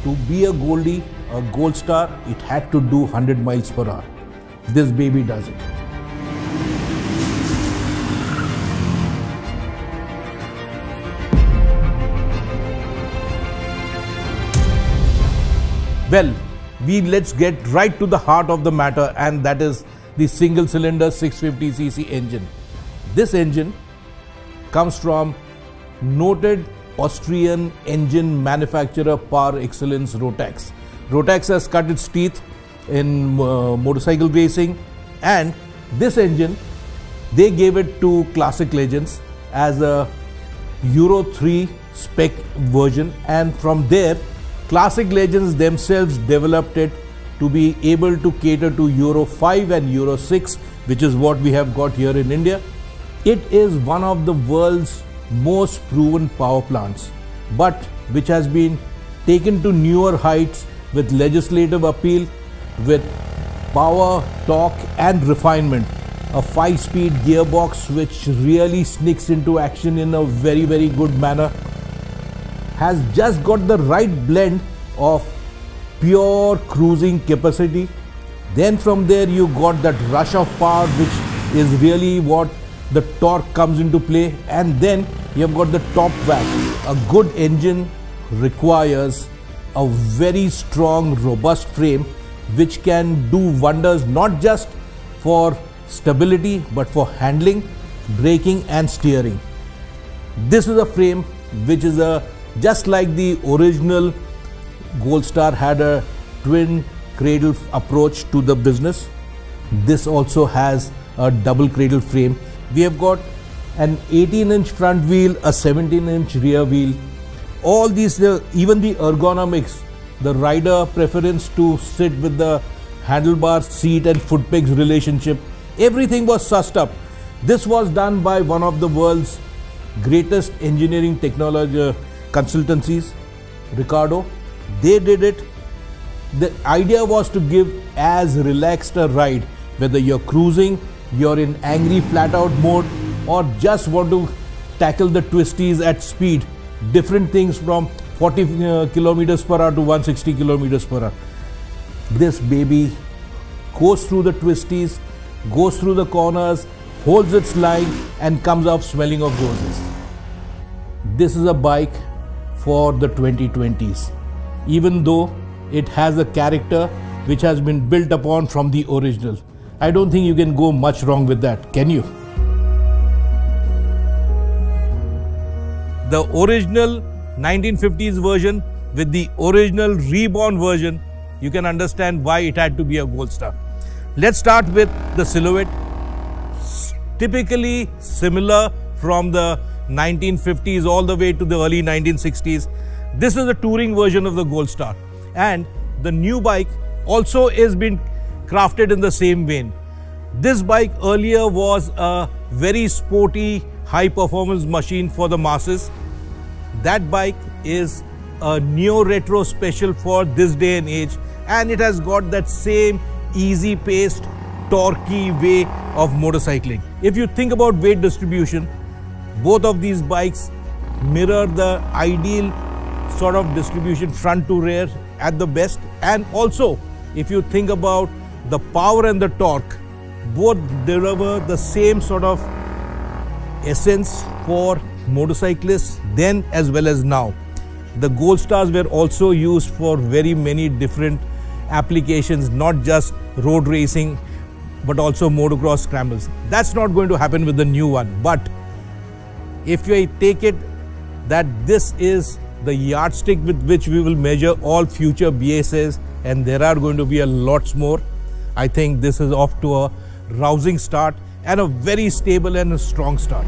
To be a gold star, it had to do 100 miles per hour. This baby does it. Well, let's get right to the heart of the matter, and that is the single cylinder 650cc engine. This engine comes from noted Austrian engine manufacturer par excellence Rotax. Rotax has cut its teeth in motorcycle racing, and this engine they gave it to Classic Legends as a Euro 3 spec version, and from there Classic Legends themselves developed it to be able to cater to Euro 5 and Euro 6, which is what we have got here in India. It is one of the world's most proven power plants, but which has been taken to newer heights with legislative appeal, with power, torque and refinement. A 5-speed gearbox which really sneaks into action in a very, very good manner. Has just got the right blend of pure cruising capacity. Then from there you got that rush of power, which is really what the torque comes into play, and then you have got the top vac. A good engine requires a very strong, robust frame which can do wonders not just for stability but for handling, braking and steering. This is a frame which is just like the original Gold Star had a twin cradle approach to the business. This also has a double cradle frame. We have got an 18-inch front wheel, a 17-inch rear wheel. All these, even the ergonomics, the rider preference to sit with the handlebar, seat and foot pegs relationship, everything was sussed up. This was done by one of the world's greatest engineering technology consultancies, Ricardo. They did it. The idea was to give as relaxed a ride, whether you're cruising, you're in angry flat out mode, or just want to tackle the twisties at speed. Different things from 40 kilometers per hour to 160 kilometers per hour. This baby goes through the twisties, goes through the corners, holds its line and comes off smelling of roses. This is a bike for the 2020s, even though it has a character which has been built upon from the original. I don't think you can go much wrong with that, can you? The original 1950s version with the original reborn version, you can understand why it had to be a Gold Star. Let's start with the silhouette. Typically similar from the 1950s all the way to the early 1960s. This is a touring version of the Gold Star, and the new bike also is being crafted in the same vein. This bike earlier was a very sporty, high performance machine for the masses. That bike is a neo-retro special for this day and age, and it has got that same easy-paced, torquey way of motorcycling. If you think about weight distribution, both of these bikes mirror the ideal sort of distribution front to rear at the best, and also if you think about the power and the torque, both deliver the same sort of essence for motorcyclists then as well as now. The Gold Stars were also used for very many different applications, not just road racing but also motocross scrambles. That's not going to happen with the new one, but if I take it that this is the yardstick with which we will measure all future BSAs, and there are going to be a lots more, I think this is off to a rousing start and a very stable and a strong start.